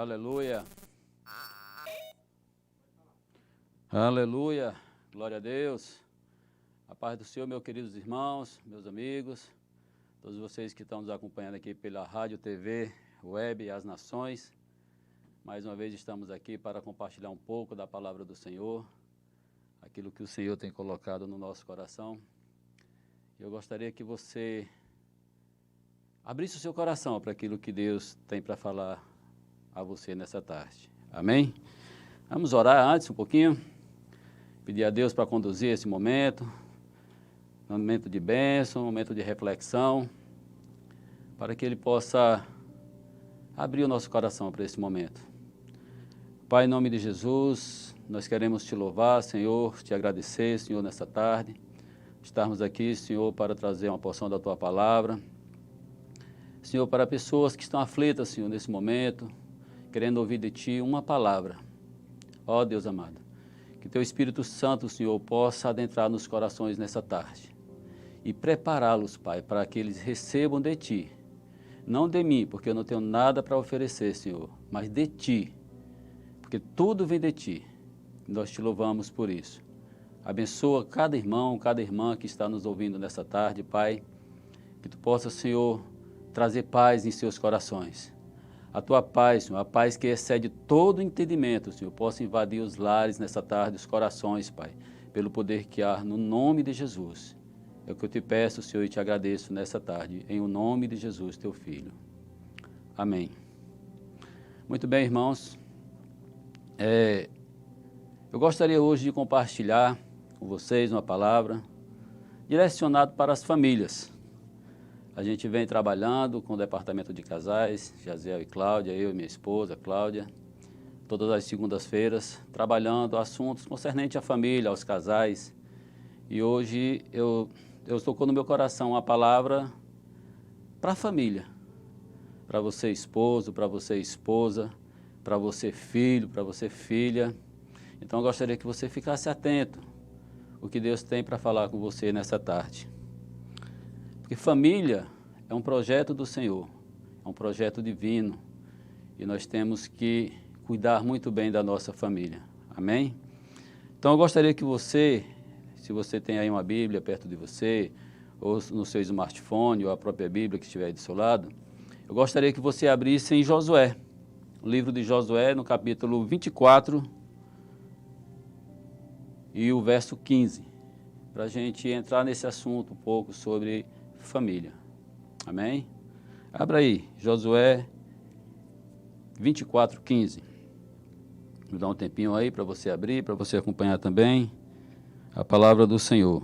Aleluia. Aleluia. Glória a Deus. A paz do Senhor, meus queridos irmãos, meus amigos, todos vocês que estão nos acompanhando aqui pela rádio, TV, web e as nações. Mais uma vez estamos aqui para compartilhar um pouco da palavra do Senhor, aquilo que o Senhor tem colocado no nosso coração. Eu gostaria que você abrisse o seu coração para aquilo que Deus tem para falar a você nessa tarde. Amém? Vamos orar antes um pouquinho, pedir a Deus para conduzir esse momento, um momento de bênção, um momento de reflexão, para que Ele possa abrir o nosso coração para esse momento. Pai, em nome de Jesus, nós queremos Te louvar, Senhor, Te agradecer, Senhor, nessa tarde, estarmos aqui, Senhor, para trazer uma porção da Tua palavra. Senhor, para pessoas que estão aflitas, Senhor, nesse momento, querendo ouvir de Ti uma palavra. Ó Deus amado, que Teu Espírito Santo, Senhor, possa adentrar nos corações nessa tarde e prepará-los, Pai, para que eles recebam de Ti. Não de mim, porque eu não tenho nada para oferecer, Senhor, mas de Ti, porque tudo vem de Ti. Nós Te louvamos por isso. Abençoa cada irmão, cada irmã que está nos ouvindo nessa tarde, Pai, que Tu possa, Senhor, trazer paz em seus corações. A Tua paz, Senhor, a paz que excede todo entendimento, Senhor, possa invadir os lares nessa tarde, os corações, Pai, pelo poder que há no nome de Jesus. É o que eu Te peço, Senhor, e Te agradeço nessa tarde, em o nome de Jesus, Teu Filho. Amém. Muito bem, irmãos. Eu gostaria hoje de compartilhar com vocês uma palavra direcionada para as famílias. A gente vem trabalhando com o departamento de casais, Jaziel e Cláudia, eu e minha esposa, Cláudia, todas as segundas-feiras, trabalhando assuntos concernentes à família, aos casais. E hoje eu tocou no meu coração uma palavra para a família, para você esposo, para você esposa, para você filho, para você filha. Então eu gostaria que você ficasse atento ao que Deus tem para falar com você nessa tarde. Porque família é um projeto do Senhor, é um projeto divino, e nós temos que cuidar muito bem da nossa família. Amém? Então eu gostaria que você, se você tem aí uma Bíblia perto de você, ou no seu smartphone, ou a própria Bíblia que estiver aí do seu lado, eu gostaria que você abrisse em Josué, o livro de Josué, no capítulo 24, e o verso 15, para a gente entrar nesse assunto um pouco sobre família. Amém? Abra aí, Josué 24, 15. Vou dar um tempinho aí para você abrir, para você acompanhar também a palavra do Senhor.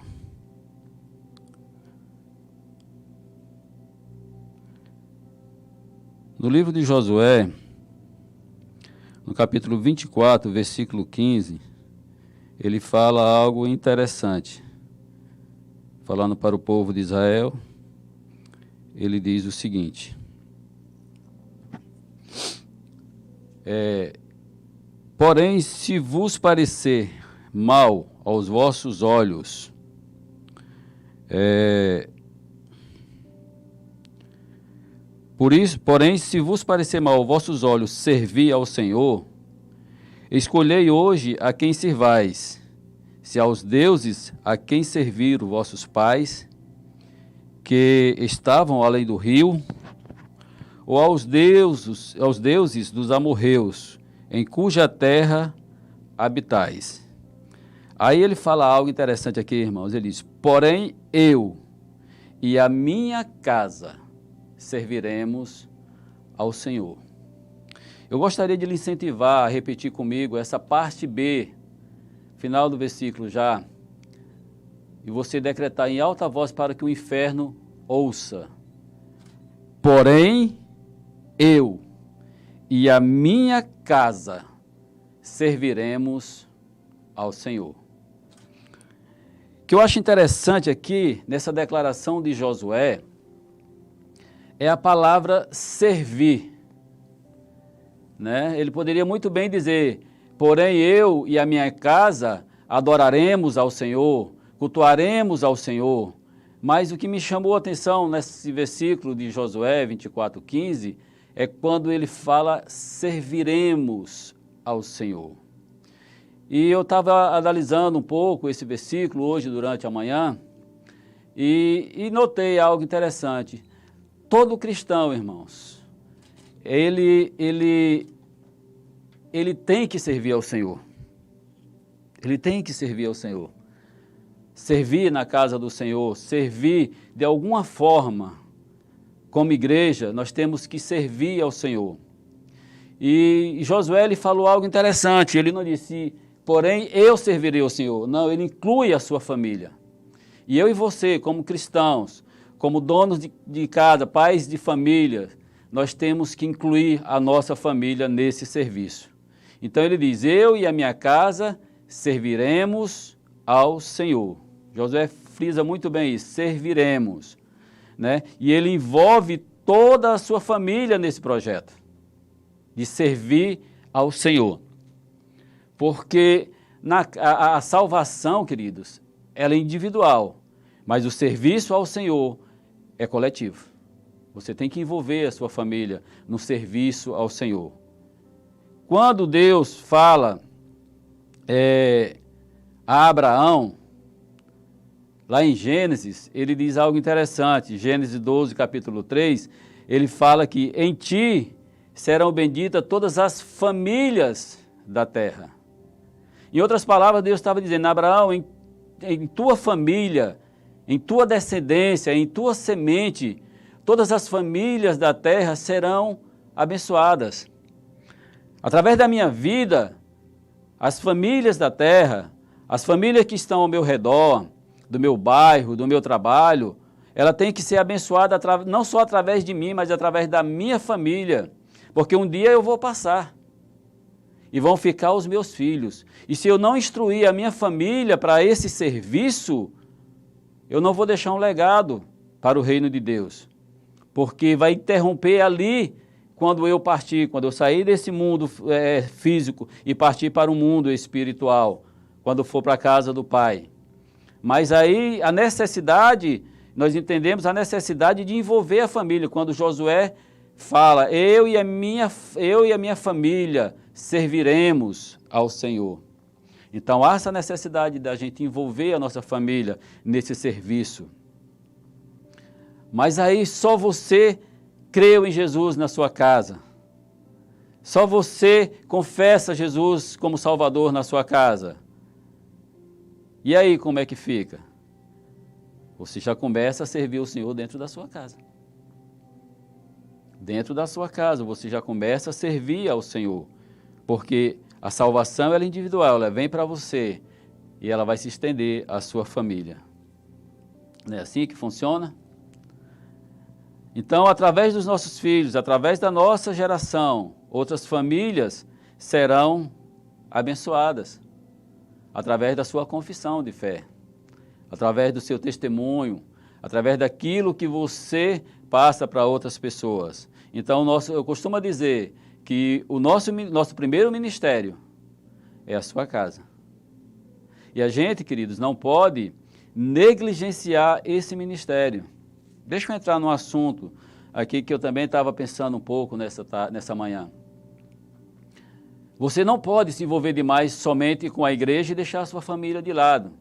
No livro de Josué, no capítulo 24, versículo 15, ele fala algo interessante. Falando para o povo de Israel, ele diz o seguinte: porém, se vos parecer mal aos vossos olhos, porém, se vos parecer mal aos vossos olhos servir ao Senhor, escolhei hoje a quem servais, se aos deuses a quem serviram vossos pais, que estavam além do rio, ou aos deuses dos amorreus, em cuja terra habitais. Aí ele fala algo interessante aqui, irmãos. Ele diz: porém eu e a minha casa serviremos ao Senhor. Eu gostaria de lhe incentivar a repetir comigo essa parte B, final do versículo já, e você decretar em alta voz para que o inferno ouça. Porém, eu e a minha casa serviremos ao Senhor. O que eu acho interessante aqui, nessa declaração de Josué, é a palavra servir. Né? Ele poderia muito bem dizer: porém eu e a minha casa adoraremos ao Senhor, cultuaremos ao Senhor. Mas o que me chamou a atenção nesse versículo de Josué 24, 15, é quando ele fala serviremos ao Senhor. E eu estava analisando um pouco esse versículo hoje durante a manhã e notei algo interessante. Todo cristão, irmãos, ele tem que servir ao Senhor. Ele tem que servir ao Senhor. Servir na casa do Senhor, servir de alguma forma, como igreja, nós temos que servir ao Senhor. E Josué, ele falou algo interessante, ele não disse, porém eu servirei ao Senhor. Não, ele inclui a sua família. E eu e você, como cristãos, como donos de casa, pais de família, nós temos que incluir a nossa família nesse serviço. Então ele diz, eu e a minha casa serviremos ao Senhor. Josué frisa muito bem isso, serviremos, né? E ele envolve toda a sua família nesse projeto, de servir ao Senhor. Porque a salvação, queridos, ela é individual, mas o serviço ao Senhor é coletivo. Você tem que envolver a sua família no serviço ao Senhor. Quando Deus fala a Abraão, lá em Gênesis, ele diz algo interessante. Gênesis 12, capítulo 3, ele fala que em ti serão benditas todas as famílias da terra. Em outras palavras, Deus estava dizendo, Abraão, em tua família, em tua descendência, em tua semente, todas as famílias da terra serão abençoadas. Através da minha vida, as famílias da terra, as famílias que estão ao meu redor, do meu bairro, do meu trabalho, ela tem que ser abençoada não só através de mim, mas através da minha família, porque um dia eu vou passar e vão ficar os meus filhos. E se eu não instruir a minha família para esse serviço, eu não vou deixar um legado para o reino de Deus, porque vai interromper ali quando eu partir, quando eu sair desse mundo físico e partir para o mundo espiritual, quando for para a casa do Pai. Mas aí a necessidade, nós entendemos a necessidade de envolver a família. Quando Josué fala, eu e a minha família serviremos ao Senhor. Então há essa necessidade da gente envolver a nossa família nesse serviço. Mas aí só você creu em Jesus na sua casa. Só você confessa Jesus como Salvador na sua casa. E aí como é que fica? Você já começa a servir o Senhor dentro da sua casa. Dentro da sua casa você já começa a servir ao Senhor. Porque a salvação ela é individual, ela vem para você e ela vai se estender à sua família. Não é assim que funciona? Então, através dos nossos filhos, através da nossa geração, outras famílias serão abençoadas. Através da sua confissão de fé, através do seu testemunho, através daquilo que você passa para outras pessoas. Então, eu costumo dizer que o nosso primeiro ministério é a sua casa. E a gente, queridos, não pode negligenciar esse ministério. Deixa eu entrar num assunto aqui que eu também estava pensando um pouco nessa manhã. Você não pode se envolver demais somente com a igreja e deixar a sua família de lado.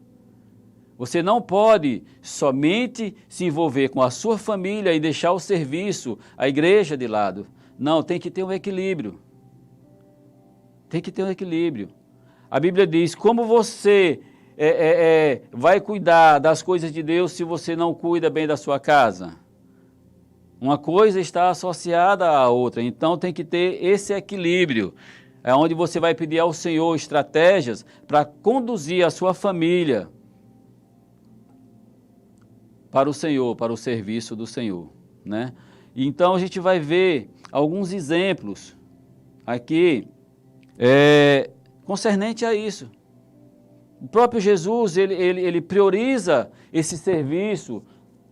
Você não pode somente se envolver com a sua família e deixar o serviço, a igreja de lado. Não, tem que ter um equilíbrio. Tem que ter um equilíbrio. A Bíblia diz, como você vai cuidar das coisas de Deus se você não cuida bem da sua casa? Uma coisa está associada à outra, então tem que ter esse equilíbrio. É onde você vai pedir ao Senhor estratégias para conduzir a sua família para o Senhor, para o serviço do Senhor, né? Então a gente vai ver alguns exemplos aqui concernente a isso. O próprio Jesus, ele prioriza esse serviço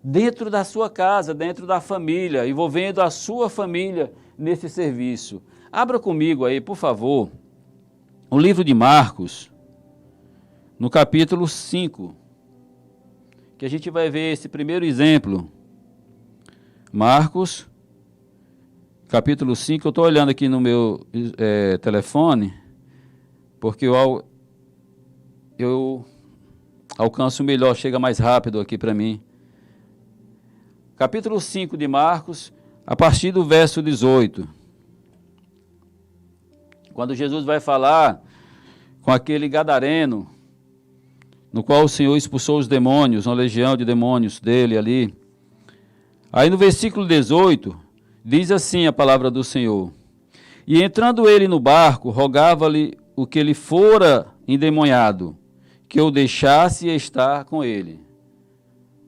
dentro da sua casa, dentro da família, envolvendo a sua família nesse serviço. Abra comigo aí, por favor, o livro de Marcos, no capítulo 5, que a gente vai ver esse primeiro exemplo. Marcos, capítulo 5, eu estou olhando aqui no meu telefone, porque eu alcanço melhor, chega mais rápido aqui para mim. Capítulo 5 de Marcos, a partir do verso 18. Quando Jesus vai falar com aquele gadareno, no qual o Senhor expulsou os demônios, uma legião de demônios dele ali. Aí no versículo 18, diz assim a palavra do Senhor: E entrando ele no barco, rogava-lhe o que lhe fora endemoniado, que o deixasse estar com ele.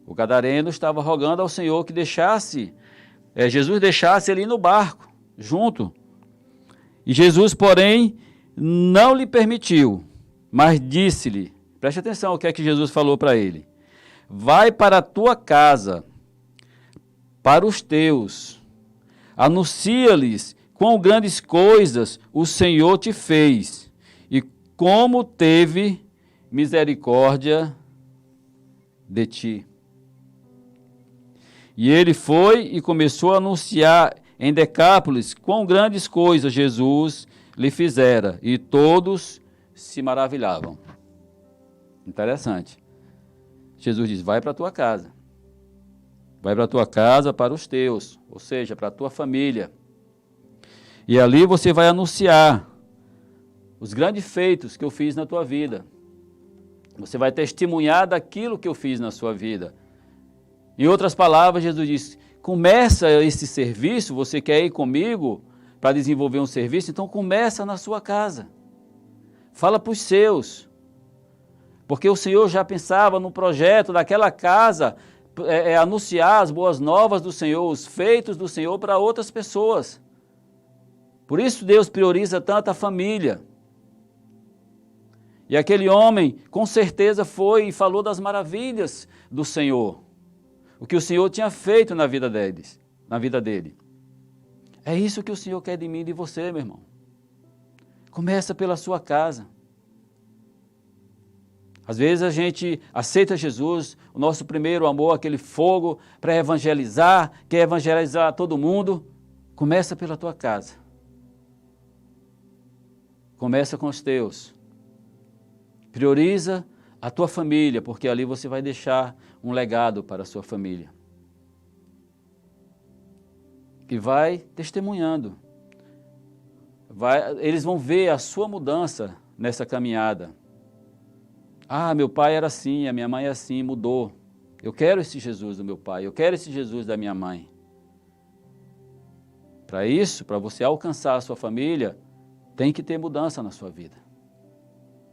O gadareno estava rogando ao Senhor que Jesus deixasse ele ir no barco, junto. E Jesus, porém, não lhe permitiu, mas disse-lhe, preste atenção o que é que Jesus falou para ele: vai para a tua casa, para os teus, anuncia-lhes quão grandes coisas o Senhor te fez, e como teve misericórdia de ti. E ele foi e começou a anunciar em Decápolis quão grandes coisas Jesus lhe fizera, e todos se maravilhavam. Interessante. Jesus diz: vai para a tua casa. Vai para a tua casa, para os teus, ou seja, para a tua família. E ali você vai anunciar os grandes feitos que eu fiz na tua vida. Você vai testemunhar daquilo que eu fiz na sua vida. Em outras palavras, Jesus diz: começa esse serviço, você quer ir comigo para desenvolver um serviço? Então começa na sua casa. Fala para os seus. Porque o Senhor já pensava no projeto daquela casa, anunciar as boas novas do Senhor, os feitos do Senhor para outras pessoas. Por isso Deus prioriza tanto a família. E aquele homem, com certeza, foi e falou das maravilhas do Senhor. O que o Senhor tinha feito na vida dele. É isso que o Senhor quer de mim e de você, meu irmão. Começa pela sua casa. Às vezes a gente aceita Jesus, o nosso primeiro amor, aquele fogo para evangelizar, quer evangelizar todo mundo. Começa pela tua casa. Começa com os teus. Prioriza a tua família, porque ali você vai deixar um legado para a sua família. E vai testemunhando. Eles vão ver a sua mudança nessa caminhada. Ah, meu pai era assim, a minha mãe é assim, mudou. Eu quero esse Jesus do meu pai, eu quero esse Jesus da minha mãe. Para isso, para você alcançar a sua família, tem que ter mudança na sua vida.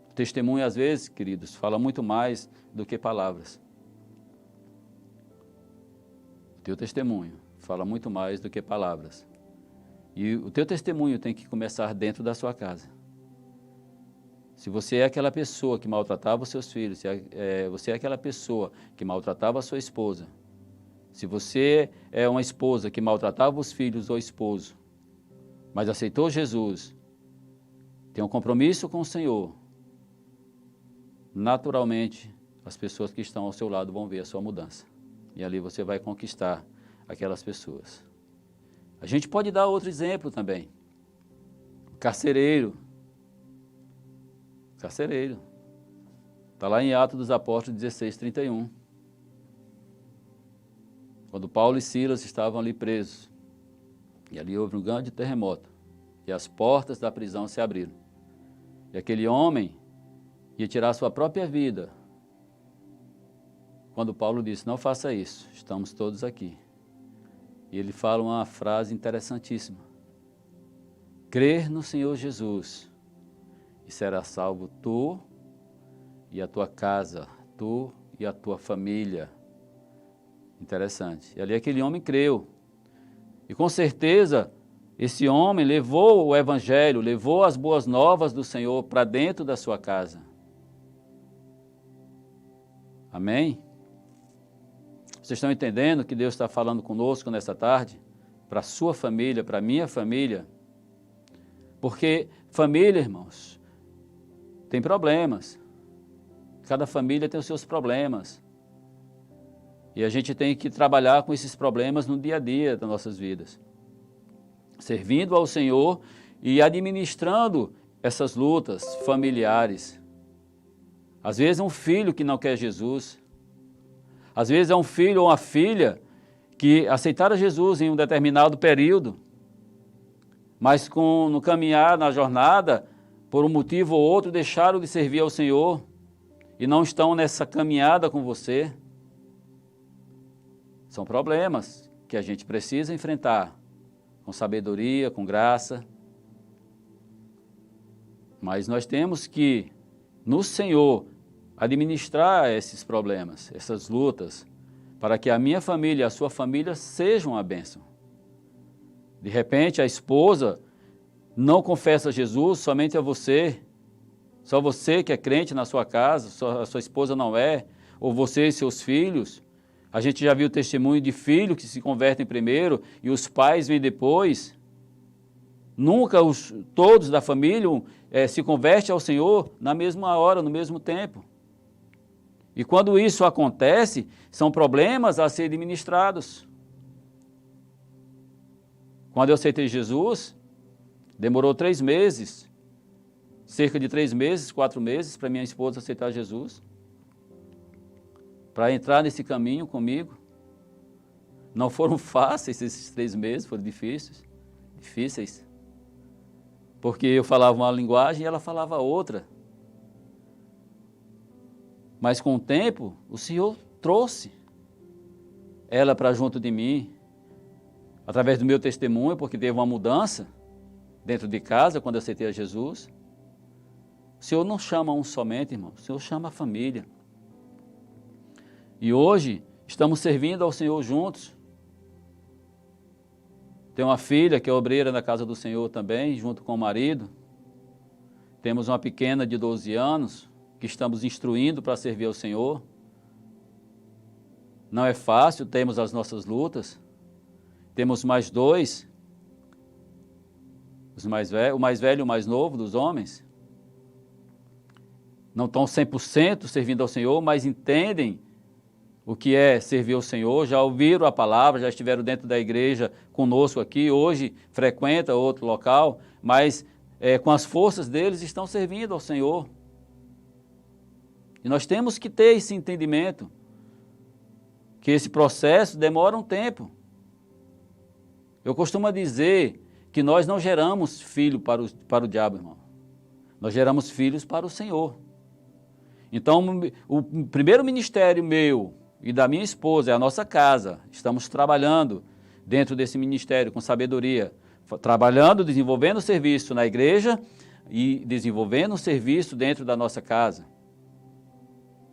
O testemunho, às vezes, queridos, fala muito mais do que palavras. O teu testemunho fala muito mais do que palavras. E o teu testemunho tem que começar dentro da sua casa. Se você é aquela pessoa que maltratava os seus filhos, se você é aquela pessoa que maltratava a sua esposa, se você é uma esposa que maltratava os filhos ou esposo, mas aceitou Jesus, tem um compromisso com o Senhor, naturalmente as pessoas que estão ao seu lado vão ver a sua mudança. E ali você vai conquistar aquelas pessoas. A gente pode dar outro exemplo também. O carcereiro. Carcereiro. Está lá em Atos dos Apóstolos 16:31. Quando Paulo e Silas estavam ali presos. E ali houve um grande terremoto. E as portas da prisão se abriram. E aquele homem ia tirar a sua própria vida. Quando Paulo disse: não faça isso, estamos todos aqui. E ele fala uma frase interessantíssima: crer no Senhor Jesus e será salvo tu e a tua casa, tu e a tua família. Interessante. E ali aquele homem creu. E com certeza esse homem levou o evangelho, levou as boas novas do Senhor para dentro da sua casa. Amém? Vocês estão entendendo que Deus está falando conosco nessa tarde? Para a sua família, para a minha família. Porque família, irmãos, tem problemas. Cada família tem os seus problemas. E a gente tem que trabalhar com esses problemas no dia a dia das nossas vidas. servindo ao Senhor e administrando essas lutas familiares. Às vezes é um filho que não quer Jesus. Às vezes é um filho ou uma filha que aceitaram Jesus em um determinado período, mas no caminhar, na jornada, por um motivo ou outro, deixaram de servir ao Senhor e não estão nessa caminhada com você. São problemas que a gente precisa enfrentar com sabedoria, com graça. Mas nós temos que, no Senhor, administrar esses problemas, essas lutas, para que a minha família e a sua família sejam uma bênção. De repente, a esposa não confessa Jesus somente a você, só você que é crente na sua casa, só a sua esposa não é, ou você e seus filhos. A gente já viu testemunho de filhos que se convertem primeiro e os pais vêm depois. Nunca todos da família se convertem ao Senhor na mesma hora, no mesmo tempo. E quando isso acontece, são problemas a serem administrados. Quando eu aceitei Jesus, demorou 3 meses, cerca de 3 meses, 4 meses, para minha esposa aceitar Jesus, para entrar nesse caminho comigo. Não foram fáceis esses 3 meses, foram difíceis. Porque eu falava uma linguagem e ela falava outra. Mas com o tempo, o Senhor trouxe ela para junto de mim, através do meu testemunho, porque teve uma mudança dentro de casa, quando eu aceitei a Jesus. O Senhor não chama um somente, irmão, o Senhor chama a família. E hoje, estamos servindo ao Senhor juntos. Tem uma filha que é obreira na casa do Senhor também, junto com o marido. Temos uma pequena de 12 anos, que estamos instruindo para servir ao Senhor. Não é fácil, temos as nossas lutas. Temos mais 2, o mais velho e o mais novo dos homens. Não estão 100% servindo ao Senhor, mas entendem o que é servir ao Senhor, já ouviram a palavra, já estiveram dentro da igreja conosco aqui, hoje frequenta outro local, mas com as forças deles estão servindo ao Senhor. E nós temos que ter esse entendimento, que esse processo demora um tempo. Eu costumo dizer que nós não geramos filho para o diabo, irmão. Nós geramos filhos para o Senhor. Então, o primeiro ministério meu e da minha esposa é a nossa casa. Estamos trabalhando dentro desse ministério com sabedoria, trabalhando, desenvolvendo o serviço na igreja e desenvolvendo o serviço dentro da nossa casa,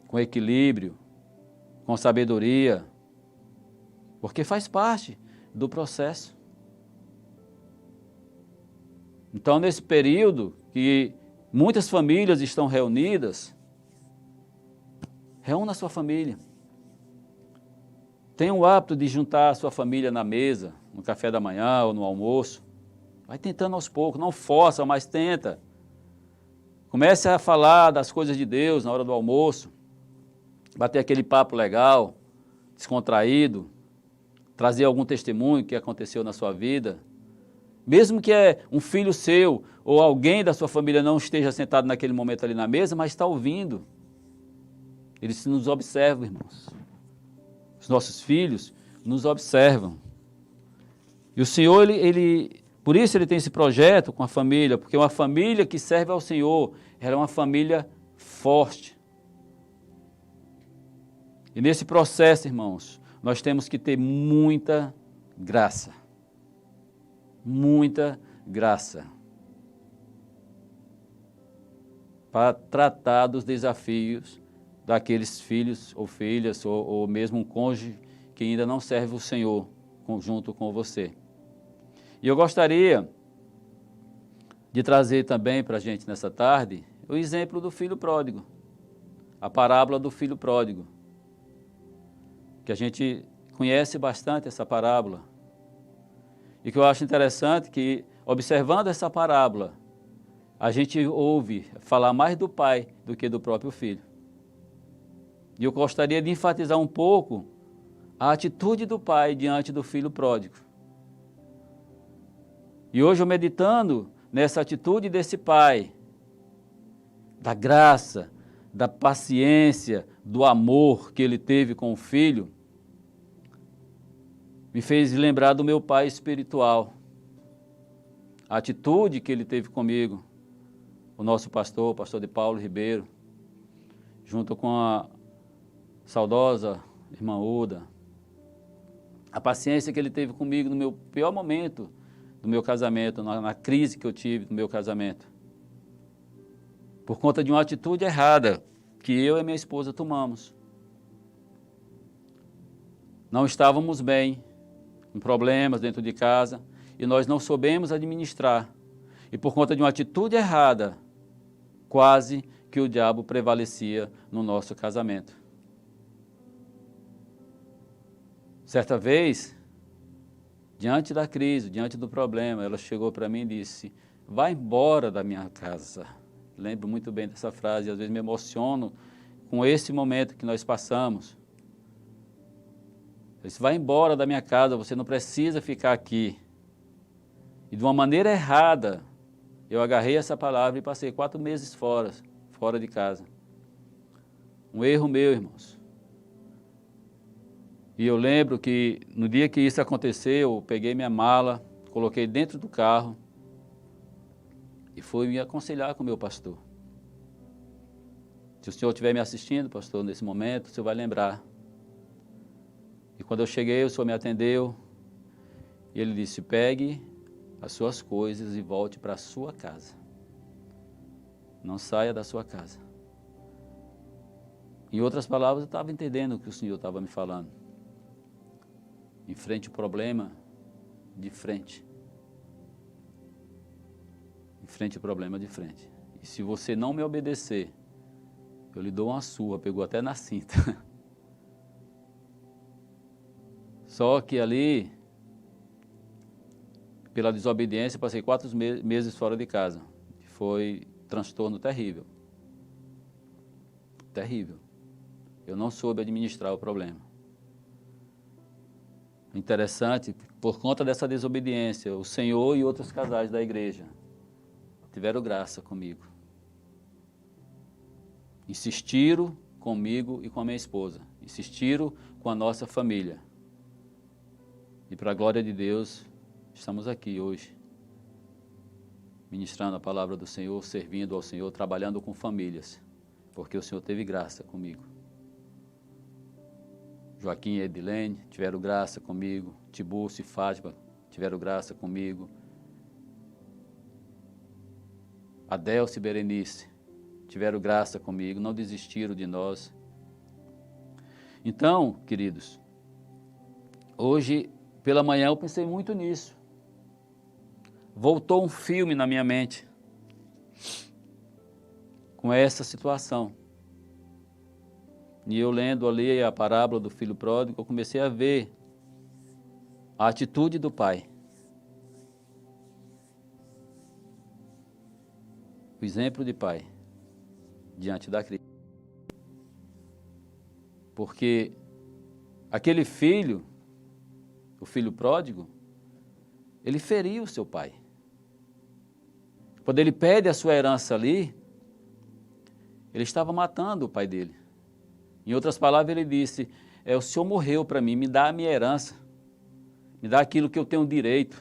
com equilíbrio, com sabedoria, porque faz parte do processo. Então, nesse período que muitas famílias estão reunidas, reúna a sua família. Tenha o hábito de juntar a sua família na mesa, no café da manhã ou no almoço. Vai tentando aos poucos, não força, mas tenta. Comece a falar das coisas de Deus na hora do almoço, bater aquele papo legal, descontraído, trazer algum testemunho que aconteceu na sua vida. Mesmo que um filho seu ou alguém da sua família não esteja sentado naquele momento ali na mesa, mas está ouvindo. Eles nos observam, irmãos. Os nossos filhos nos observam. E o Senhor, por isso ele tem esse projeto com a família, porque uma família que serve ao Senhor, ela é uma família forte. E nesse processo, irmãos, nós temos que ter muita graça. Muita graça. Para tratar dos desafios daqueles filhos ou filhas, ou mesmo um cônjuge que ainda não serve o Senhor junto com você. E eu gostaria de trazer também para a gente nessa tarde o exemplo do filho pródigo, a parábola do filho pródigo, que a gente conhece bastante essa parábola, e que eu acho interessante que, observando essa parábola, a gente ouve falar mais do pai do que do próprio filho. E eu gostaria de enfatizar um pouco a atitude do pai diante do filho pródigo. E hoje eu meditando nessa atitude desse pai, da graça, da paciência, do amor que ele teve com o filho, me fez lembrar do meu pai espiritual. A atitude que ele teve comigo, o nosso pastor, o pastor de Paulo Ribeiro, junto com a saudosa irmã Uda, a paciência que ele teve comigo no meu pior momento do meu casamento, na crise que eu tive do meu casamento, por conta de uma atitude errada que eu e minha esposa tomamos. Não estávamos bem, com problemas dentro de casa, e nós não soubemos administrar. E por conta de uma atitude errada, quase que o diabo prevalecia no nosso casamento. Certa vez, diante da crise, diante do problema, ela chegou para mim e disse: vai embora da minha casa. Lembro muito bem dessa frase, às vezes me emociono com esse momento que nós passamos. Ela disse: vai embora da minha casa, você não precisa ficar aqui. E de uma maneira errada, eu agarrei essa palavra e passei 4 meses fora de casa. Um erro meu, irmãos. E eu lembro que no dia que isso aconteceu, eu peguei minha mala, coloquei dentro do carro e fui me aconselhar com o meu pastor. Se o senhor estiver me assistindo, pastor, nesse momento, o senhor vai lembrar. E quando eu cheguei, o senhor me atendeu e ele disse: pegue as suas coisas e volte para a sua casa. Não saia da sua casa. Em outras palavras, eu estava entendendo o que o senhor estava me falando. Enfrente o problema de frente. Enfrente o problema de frente. E se você não me obedecer, eu lhe dou uma surra, pegou até na cinta. Só que ali, pela desobediência, passei 4 meses fora de casa. Foi transtorno terrível. Terrível. Eu não soube administrar o problema. Interessante, por conta dessa desobediência, o Senhor e outros casais da igreja tiveram graça comigo. Insistiram comigo e com a minha esposa. Insistiram com a nossa família. E para a glória de Deus, estamos aqui hoje, ministrando a palavra do Senhor, servindo ao Senhor, trabalhando com famílias, porque o Senhor teve graça comigo. Joaquim e Edilene tiveram graça comigo, Tibúrcio e Fátima tiveram graça comigo, Adelce e Berenice tiveram graça comigo, não desistiram de nós. Então, queridos, hoje pela manhã eu pensei muito nisso. Voltou um filme na minha mente com essa situação. E eu lendo ali a parábola do filho pródigo, eu comecei a ver a atitude do pai. O exemplo de pai diante da crise. Porque aquele filho, o filho pródigo, ele feriu o seu pai. Quando ele pede a sua herança ali, ele estava matando o pai dele. Em outras palavras, ele disse: o senhor morreu para mim, me dá a minha herança, me dá aquilo que eu tenho direito.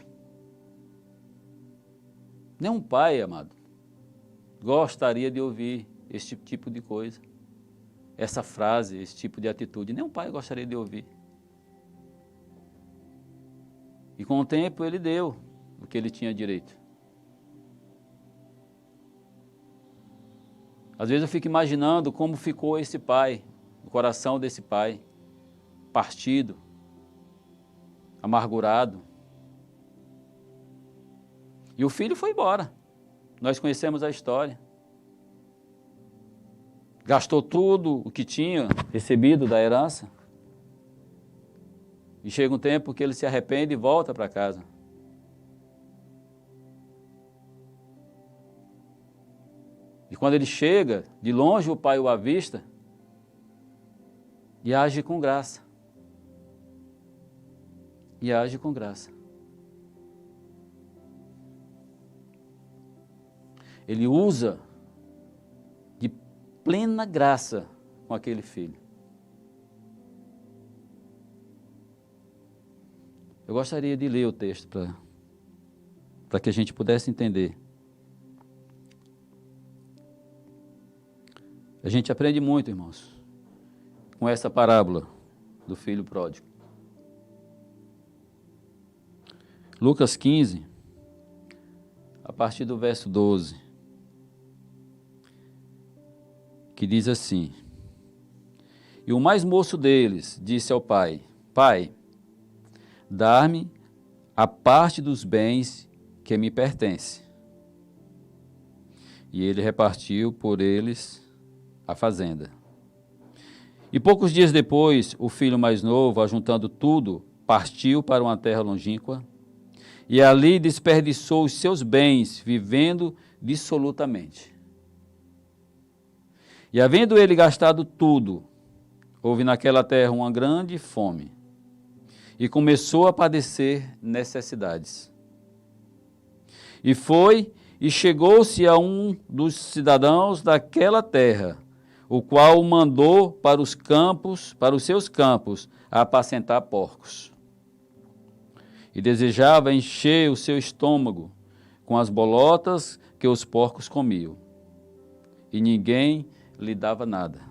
Nenhum pai, amado, gostaria de ouvir esse tipo de coisa, essa frase, esse tipo de atitude. Nenhum pai gostaria de ouvir. E com o tempo ele deu o que ele tinha direito. Às vezes eu fico imaginando como ficou esse pai, o coração desse pai, partido, amargurado. E o filho foi embora. Nós conhecemos a história. Gastou tudo o que tinha recebido da herança. E chega um tempo que ele se arrepende e volta para casa. E quando ele chega, de longe o pai o avista e age com graça. E age com graça. Ele usa de plena graça com aquele filho. Eu gostaria de ler o texto para que a gente pudesse entender. A gente aprende muito, irmãos, com essa parábola do filho pródigo. Lucas 15, a partir do verso 12, que diz assim: E o mais moço deles disse ao pai: Pai, dá-me a parte dos bens que me pertence. E ele repartiu por eles a fazenda. E poucos dias depois, o filho mais novo, ajuntando tudo, partiu para uma terra longínqua, e ali desperdiçou os seus bens, vivendo dissolutamente. E havendo ele gastado tudo, houve naquela terra uma grande fome, e começou a padecer necessidades. E foi e chegou-se a um dos cidadãos daquela terra, o qual o mandou para os seus campos, a apacentar porcos. E desejava encher o seu estômago com as bolotas que os porcos comiam. E ninguém lhe dava nada.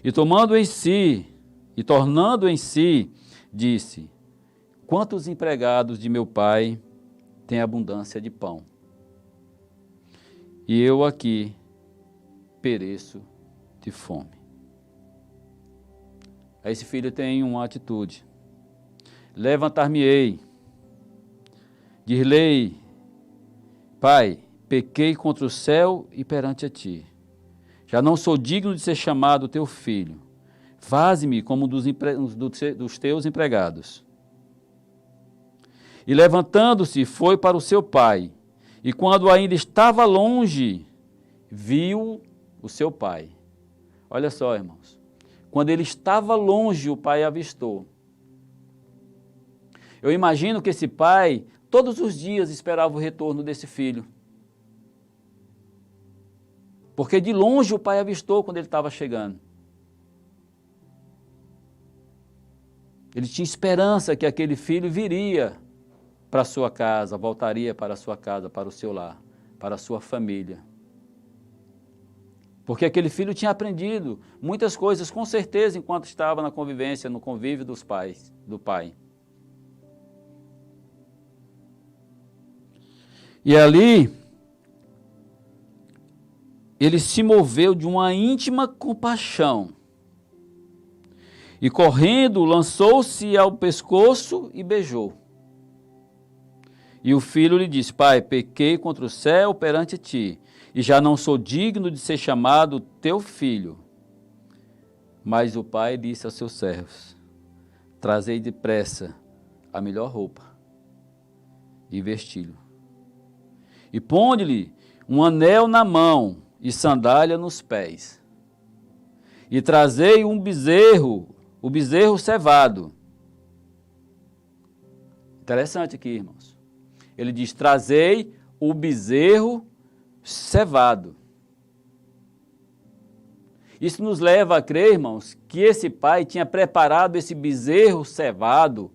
E tornando em si, disse: Quantos empregados de meu pai têm abundância de pão? E eu aqui pereço de fome. Aí esse filho tem uma atitude: levantar-me-ei, dir-lhe, Pai, pequei contra o céu e perante a ti. Já não sou digno de ser chamado teu filho. Faze-me como um dos teus empregados. E levantando-se, foi para o seu pai. E quando ainda estava longe, viu o seu pai. Olha só, irmãos. Quando ele estava longe, o pai avistou. Eu imagino que esse pai, todos os dias, esperava o retorno desse filho. Porque de longe o pai avistou quando ele estava chegando. Ele tinha esperança que aquele filho viria para a sua casa, voltaria para a sua casa, para o seu lar, para a sua família. Porque aquele filho tinha aprendido muitas coisas, com certeza, enquanto estava na convivência, no convívio do pai. E ali, ele se moveu de uma íntima compaixão. E correndo, lançou-se ao pescoço e beijou. E o filho lhe disse: Pai, pequei contra o céu perante ti, e já não sou digno de ser chamado teu filho. Mas o pai disse aos seus servos: Trazei depressa a melhor roupa e vesti-lo. E ponde-lhe um anel na mão e sandália nos pés. E trazei um bezerro, o bezerro cevado. Interessante aqui, irmãos. Ele diz: trazei o bezerro cevado. Isso nos leva a crer, irmãos, que esse pai tinha preparado esse bezerro cevado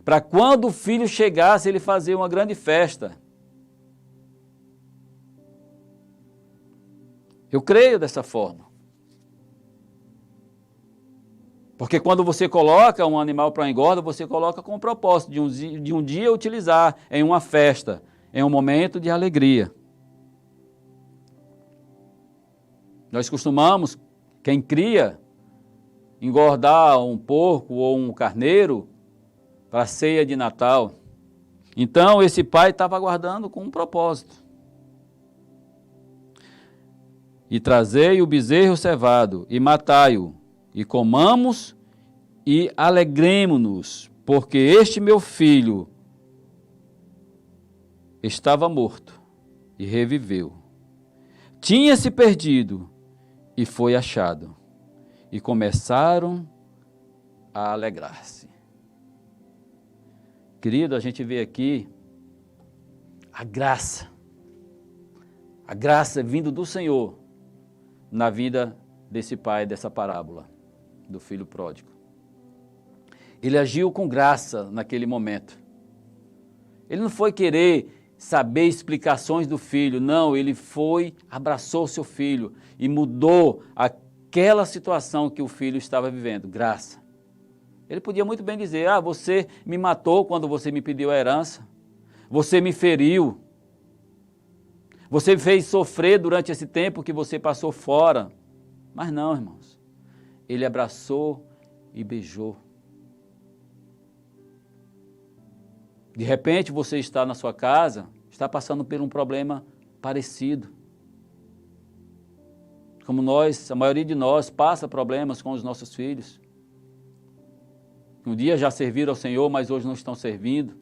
para quando o filho chegasse, ele fazer uma grande festa. Eu creio dessa forma. Porque quando você coloca um animal para engorda, você coloca com o propósito de um dia utilizar em uma festa, em um momento de alegria. Nós costumamos, quem cria, engordar um porco ou um carneiro para a ceia de Natal. Então, esse pai estava aguardando com um propósito. E trazei o bezerro cevado, e matai-o, e comamos, e alegremo-nos, porque este meu filho estava morto, e reviveu. Tinha-se perdido, e foi achado. E começaram a alegrar-se. Querido, a gente vê aqui a graça A graça vindo do Senhor na vida desse pai, dessa parábola, do filho pródigo. Ele agiu com graça naquele momento. Ele não foi querer saber explicações do filho, não, ele foi, abraçou seu filho e mudou aquela situação que o filho estava vivendo, graça. Ele podia muito bem dizer, você me matou quando você me pediu a herança, você me feriu, você me fez sofrer durante esse tempo que você passou fora. Mas não, irmãos, ele abraçou e beijou. De repente você está na sua casa, está passando por um problema parecido. Como nós, a maioria de nós passa problemas com os nossos filhos. Um dia já serviram ao Senhor, mas hoje não estão servindo.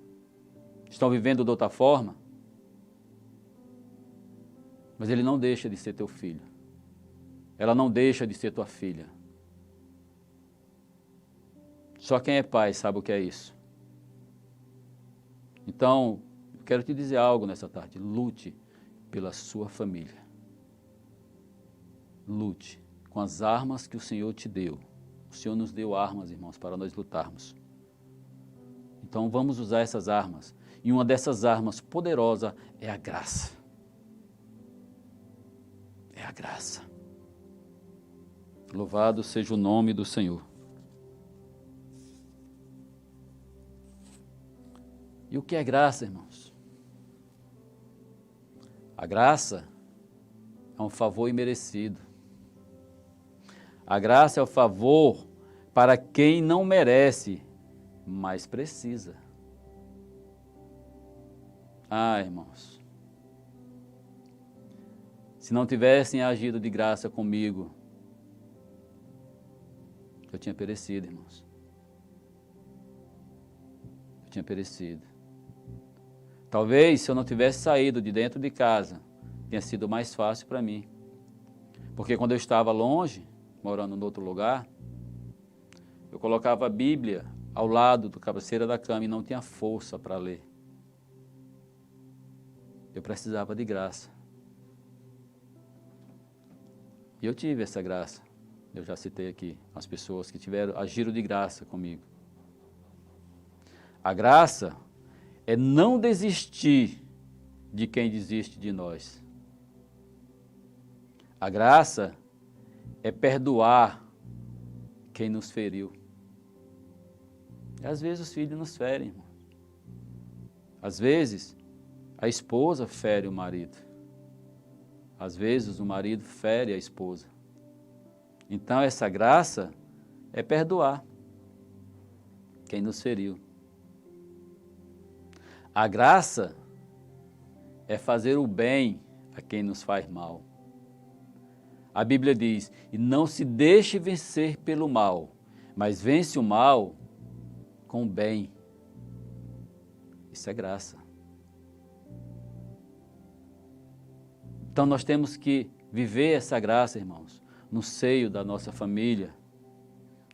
Estão vivendo de outra forma. Mas ele não deixa de ser teu filho. Ela não deixa de ser tua filha. Só quem é pai sabe o que é isso. Então, eu quero te dizer algo nessa tarde. Lute pela sua família. Lute com as armas que o Senhor te deu. O Senhor nos deu armas, irmãos, para nós lutarmos. Então, vamos usar essas armas. E uma dessas armas poderosa é a graça. É a graça. Louvado seja o nome do Senhor. E o que é graça, irmãos? A graça é um favor imerecido. A graça é o favor para quem não merece, mas precisa. Irmãos, se não tivessem agido de graça comigo, eu tinha perecido, irmãos. Eu tinha perecido. Talvez, se eu não tivesse saído de dentro de casa, tenha sido mais fácil para mim. Porque quando eu estava longe, morando em outro lugar, eu colocava a Bíblia ao lado do cabeceira da cama e não tinha força para ler. Eu precisava de graça. E eu tive essa graça. Eu já citei aqui as pessoas que agiram de graça comigo. A graça é não desistir de quem desiste de nós. A graça é perdoar quem nos feriu. E às vezes os filhos nos ferem, irmão. Às vezes a esposa fere o marido. Às vezes o marido fere a esposa. Então essa graça é perdoar quem nos feriu. A graça é fazer o bem a quem nos faz mal. A Bíblia diz, e não se deixe vencer pelo mal, mas vence o mal com o bem. Isso é graça. Então nós temos que viver essa graça, irmãos, no seio da nossa família.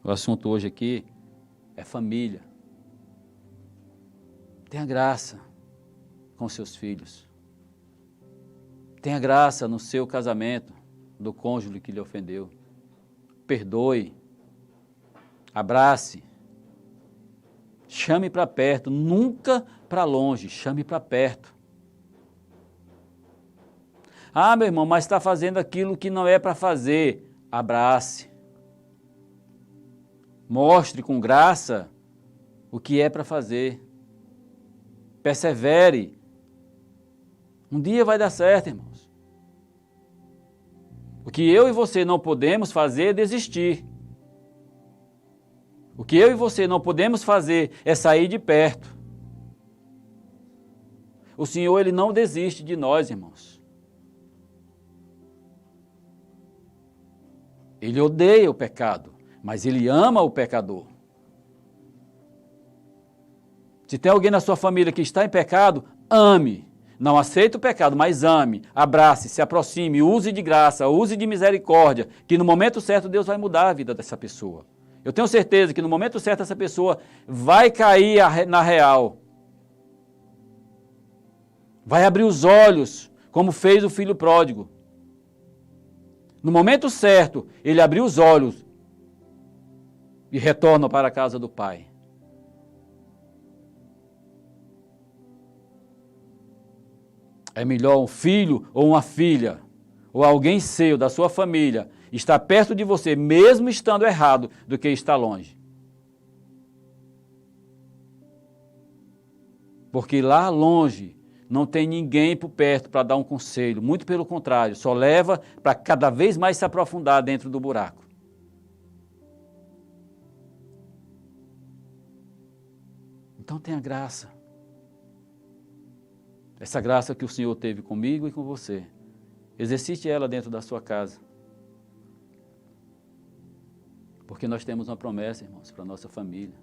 O assunto hoje aqui é família. Tenha graça com seus filhos. Tenha graça no seu casamento, do cônjuge que lhe ofendeu. Perdoe. Abrace. Chame para perto, nunca para longe, chame para perto. Meu irmão, mas está fazendo aquilo que não é para fazer. Abrace. Mostre com graça o que é para fazer. Persevere. Um dia vai dar certo, irmãos. O que eu e você não podemos fazer é desistir. O que eu e você não podemos fazer é sair de perto. O Senhor, Ele não desiste de nós, irmãos. Ele odeia o pecado, mas Ele ama o pecador. Se tem alguém na sua família que está em pecado, ame. Não aceite o pecado, mas ame, abrace, se aproxime, use de graça, use de misericórdia, que no momento certo Deus vai mudar a vida dessa pessoa. Eu tenho certeza que no momento certo essa pessoa vai cair na real. Vai abrir os olhos como fez o filho pródigo. No momento certo, ele abriu os olhos e retorna para a casa do pai. É melhor um filho ou uma filha, ou alguém seu, da sua família, estar perto de você, mesmo estando errado, do que estar longe. Porque lá longe não tem ninguém por perto para dar um conselho. Muito pelo contrário, só leva para cada vez mais se aprofundar dentro do buraco. Então tenha graça. Essa graça que o Senhor teve comigo e com você. Exercite ela dentro da sua casa. Porque nós temos uma promessa, irmãos, para a nossa família.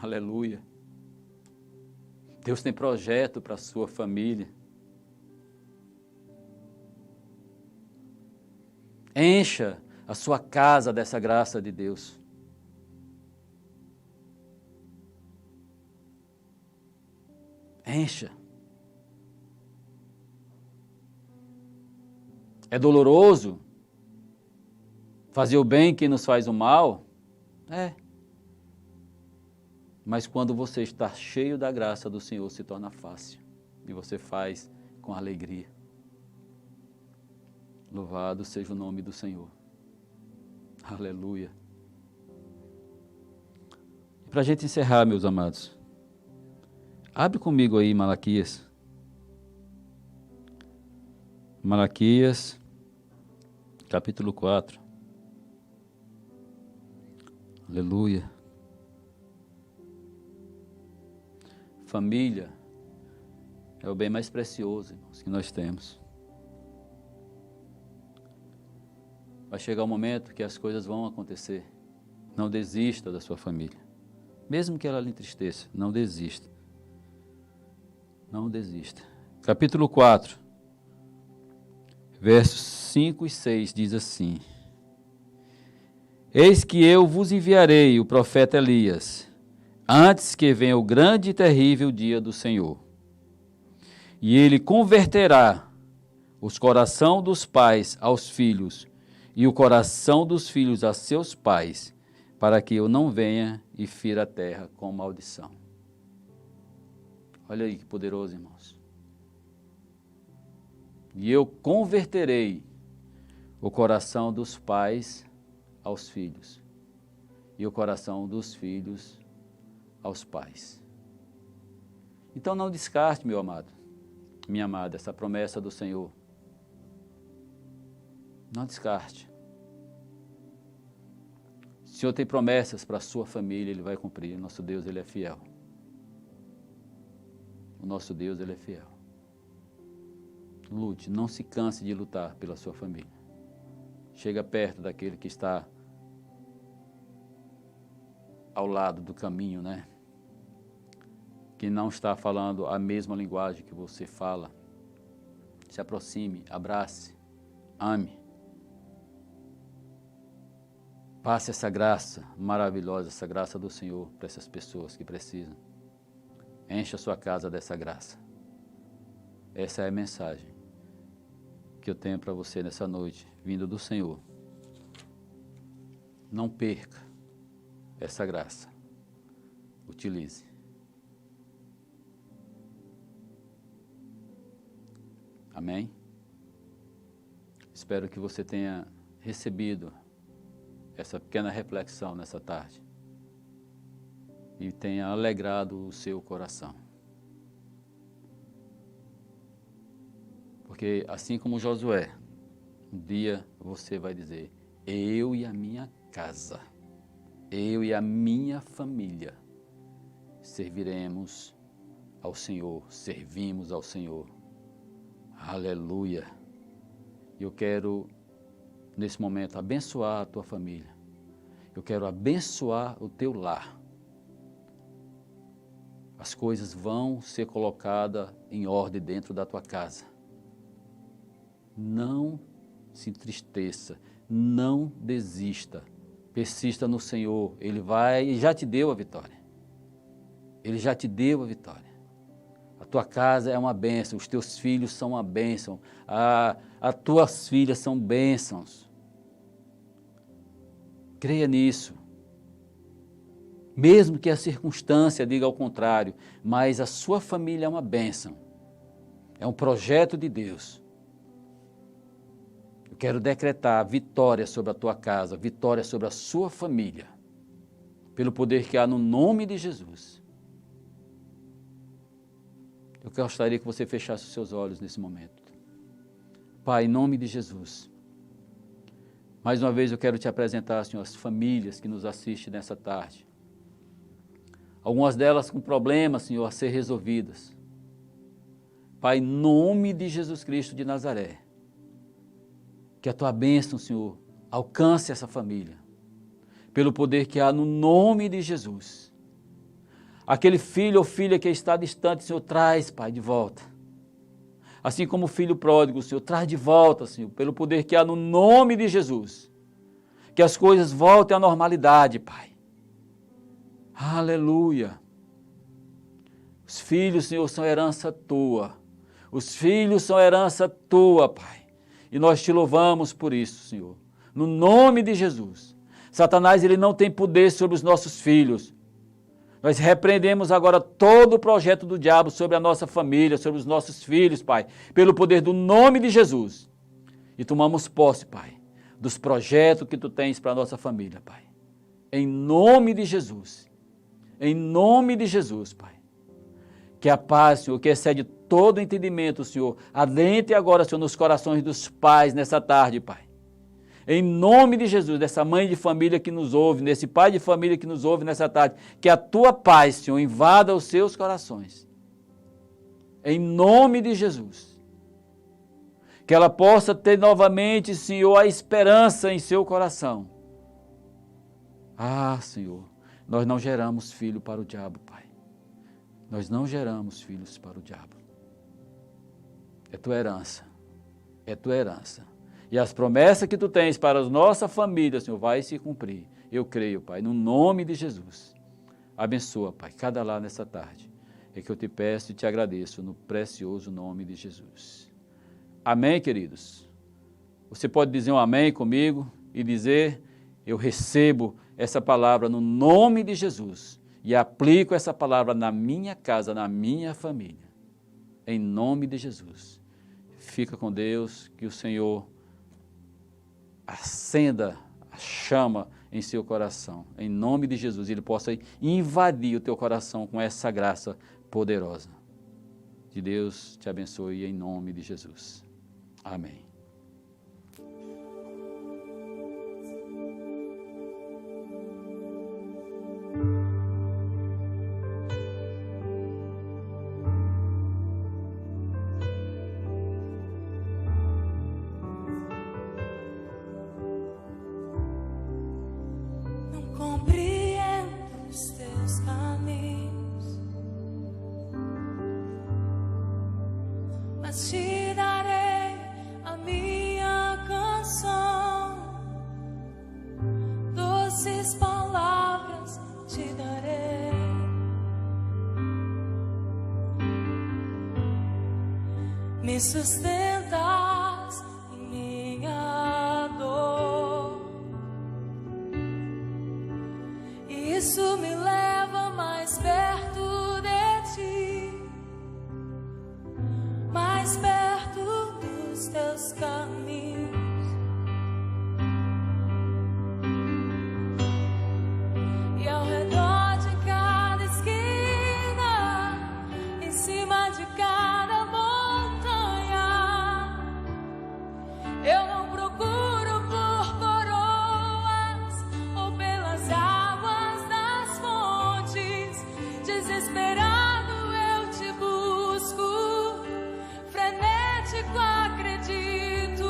Aleluia. Deus tem projeto para a sua família. Encha a sua casa dessa graça de Deus. Encha. É doloroso fazer o bem que nos faz o mal? É. Mas quando você está cheio da graça do Senhor, se torna fácil. E você faz com alegria. Louvado seja o nome do Senhor. Aleluia. E para a gente encerrar, meus amados, abre comigo aí Malaquias. Malaquias, capítulo 4. Aleluia. Família é o bem mais precioso, irmãos, que nós temos. Vai chegar um momento que as coisas vão acontecer. Não desista da sua família. Mesmo que ela lhe entristeça, não desista. Não desista. Capítulo 4, versos 5 e 6 diz assim: Eis que eu vos enviarei o profeta Elias, antes que venha o grande e terrível dia do Senhor. E ele converterá os corações dos pais aos filhos, e o coração dos filhos a seus pais, para que eu não venha e fira a terra com maldição. Olha aí que poderoso, irmãos. E eu converterei o coração dos pais aos filhos, e o coração dos filhos aos pais. Então não descarte, meu amado, minha amada, essa promessa do Senhor. Não descarte. O Senhor tem promessas para a sua família, Ele vai cumprir. O nosso Deus, Ele é fiel. O nosso Deus, Ele é fiel. Lute, não se canse de lutar pela sua família. Chega perto daquele que está ao lado do caminho, né? Que não está falando a mesma linguagem que você fala. Se aproxime, abrace, ame. Passe essa graça maravilhosa, essa graça do Senhor para essas pessoas que precisam. Encha a sua casa dessa graça. Essa é a mensagem que eu tenho para você nessa noite, vindo do Senhor. Não perca essa graça. Utilize. Amém? Espero que você tenha recebido essa pequena reflexão nessa tarde e tenha alegrado o seu coração. Porque assim como Josué, um dia você vai dizer: eu e a minha casa, eu e a minha família serviremos ao Senhor, servimos ao Senhor. Aleluia. Eu quero, nesse momento, abençoar a tua família. Eu quero abençoar o teu lar. As coisas vão ser colocadas em ordem dentro da tua casa. Não se entristeça, não desista. Persista no Senhor. Ele já te deu a vitória. Ele já te deu a vitória. tua casa é uma bênção, os teus filhos são uma bênção, as tuas filhas são bênçãos. Creia nisso. Mesmo que a circunstância diga ao contrário, mas a sua família é uma bênção. É um projeto de Deus. Eu quero decretar vitória sobre a tua casa, vitória sobre a sua família, pelo poder que há no nome de Jesus. Eu gostaria que você fechasse os seus olhos nesse momento. Pai, em nome de Jesus, mais uma vez eu quero te apresentar, Senhor, as famílias que nos assistem nessa tarde. Algumas delas com problemas, Senhor, a ser resolvidas. Pai, em nome de Jesus Cristo de Nazaré, que a tua bênção, Senhor, alcance essa família, pelo poder que há no nome de Jesus. Aquele filho ou filha que está distante, Senhor, traz, Pai, de volta. Assim como o filho pródigo, Senhor, traz de volta, Senhor, pelo poder que há no nome de Jesus. Que as coisas voltem à normalidade, Pai. Aleluia. Os filhos, Senhor, são herança tua. Os filhos são herança tua, Pai. E nós te louvamos por isso, Senhor. No nome de Jesus. Satanás, ele não tem poder sobre os nossos filhos. Nós repreendemos agora todo o projeto do diabo sobre a nossa família, sobre os nossos filhos, Pai, pelo poder do nome de Jesus. E tomamos posse, Pai, dos projetos que tu tens para a nossa família, Pai. Em nome de Jesus. Em nome de Jesus, Pai. Que a paz, Senhor, que excede todo entendimento, Senhor, adentre agora, Senhor, nos corações dos pais nessa tarde, Pai. Em nome de Jesus, dessa mãe de família que nos ouve, desse pai de família que nos ouve nessa tarde, que a tua paz, Senhor, invada os seus corações. Em nome de Jesus. Que ela possa ter novamente, Senhor, a esperança em seu coração. Ah, Senhor, nós não geramos filho para o diabo, Pai. Nós não geramos filhos para o diabo. É tua herança. É tua herança. E as promessas que tu tens para a nossa família, Senhor, vai se cumprir. Eu creio, Pai, no nome de Jesus. Abençoa, Pai, cada lar nessa tarde. É que eu te peço e te agradeço no precioso nome de Jesus. Amém, queridos? Você pode dizer um amém comigo e dizer, eu recebo essa palavra no nome de Jesus e aplico essa palavra na minha casa, na minha família. Em nome de Jesus. Fica com Deus, que o Senhor acenda a chama em seu coração, em nome de Jesus, ele possa invadir o teu coração com essa graça poderosa. Que Deus te abençoe em nome de Jesus. Amém. Compreendo os teus caminhos, mas te darei a minha canção, doces palavras te darei. Me sustentas em minha dor. Isso me leva mais perto de ti, mais perto dos teus caminhos. E ao redor de cada esquina, em cima de cada montanha, eu não procuro por coroas ou pelas águas das fontes. Desesperado eu te busco, frenético acredito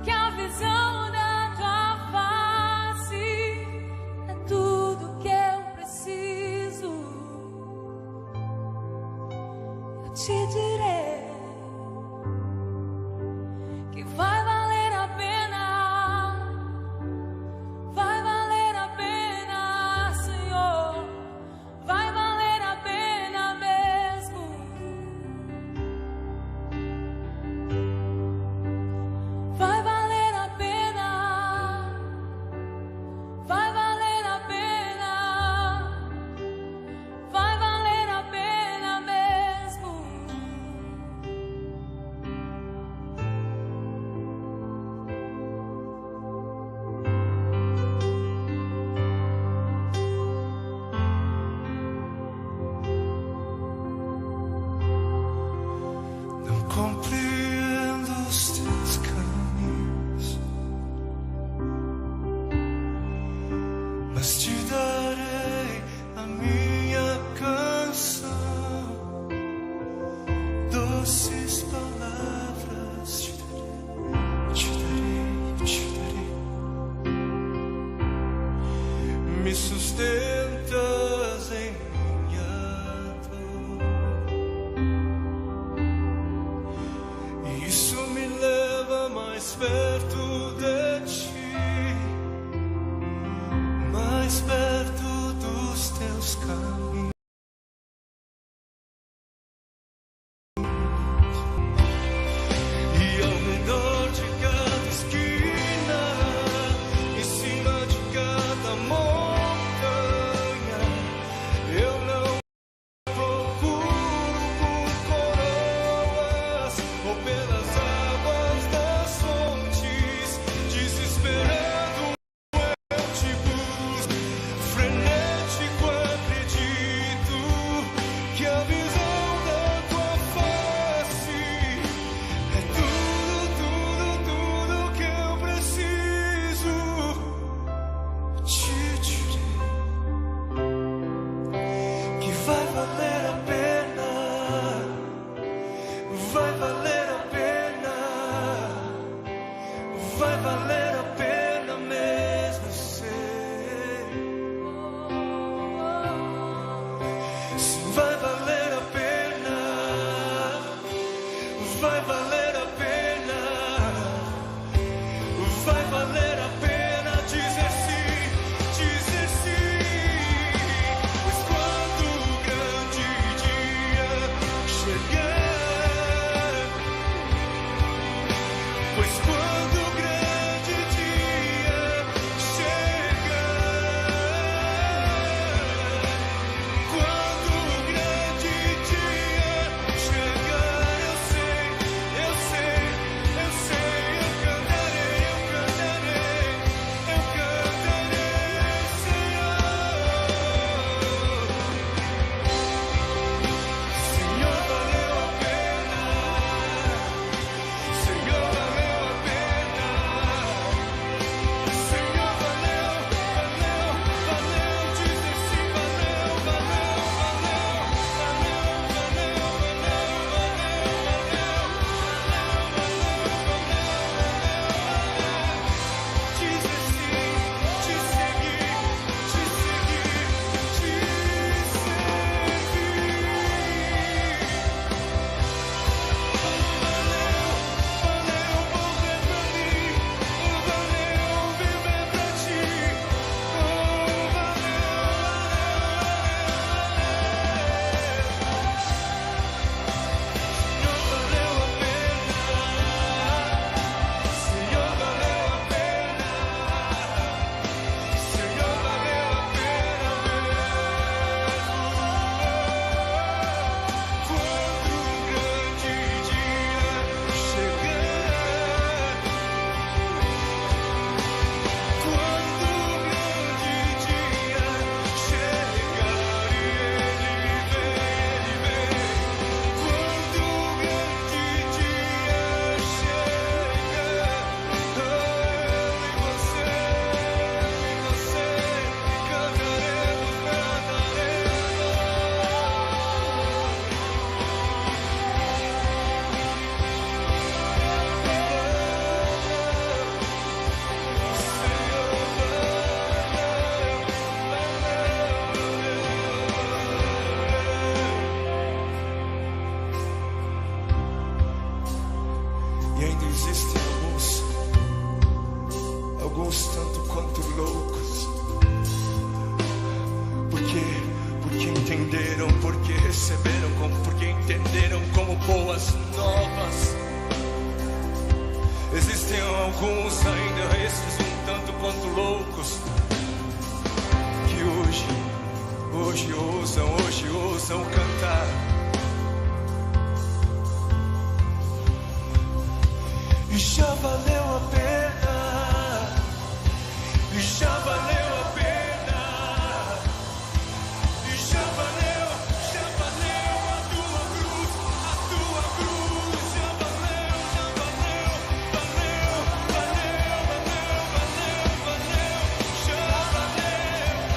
que a visão da tua face é tudo que eu preciso. Eu te direi que vai valer a pena, vai valer a pena, Senhor, vai valer a pena mesmo. te darei a minha canção, doces palavras te darei. Me sustentas em minha dor, isso me leva mais perto de ti, mais perto dos teus caminhos. E ao redor de cada esquina, em cima de cada montanha, eu não procuro por coroas ou pelas águas das fontes, desesperado eu te busco, frenético acredito que a visão da tua face é tudo que eu preciso. Te direi que vai valer a pena, vai valer a pena, vai valer a pena mesmo, sei. Sim, vai valer a pena, vai valer a pena, vai valer a pena dizer sim, dizer sim. Pois quando o grande dia chegar, pois quando o grande dia chegar, quando o grande dia chegar, eu sei, eu sei, eu sei, eu cantarei, eu cantarei, eu cantarei, Senhor. Senhor, valeu a pena, Senhor, valeu a pena, Senhor, valeu, valeu, valeu, dizer sim, valeu, valeu, valeu, valeu, valeu, dizer sim, te seguir, te seguir, te servir. Valeu morrer pra mim, valeu viver pra ti, valeu, Senhor, valeu a pena, Senhor, valeu a pena, Senhor, valeu a pena mesmo. Quando o grande dia chegar, quando o grande dia chegar e ele vem, quando o grande dia chegar, eu e você cantaremos, e ainda existem alguns tanto quanto loucos, porque entenderam, porque receberam, porque entenderam como boas novas. Existem alguns ainda, esses um tanto quanto loucos, que hoje ousam cantar. E já valeu a pena, e já valeu a pena, e já valeu a tua cruz, já valeu, valeu, valeu, valeu, valeu, valeu, já valeu.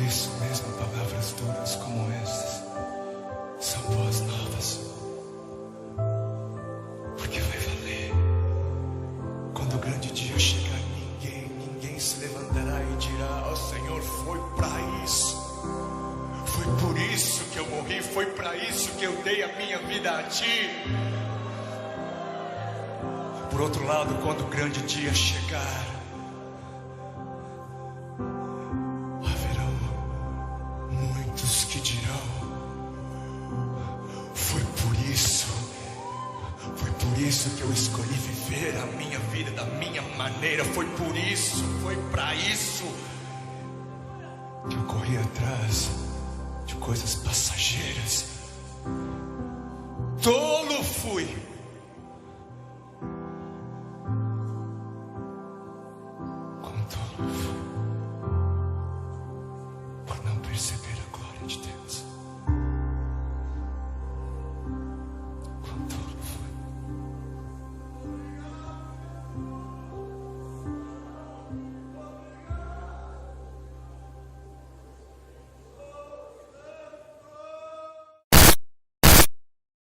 isso mesmo, palavras duras como estas são boas novas. Porque vai valer. Quando o grande dia chegar, ninguém se levantará e dirá: ó Senhor, foi para isso. Foi por isso que eu morri, foi para isso que eu dei a minha vida a ti. Por outro lado, quando o grande dia chegar, haverão muitos que dirão: foi por isso que eu escolhi viver a minha vida da minha maneira, foi por isso, foi para isso que eu corri atrás de coisas passageiras. Tolo fui.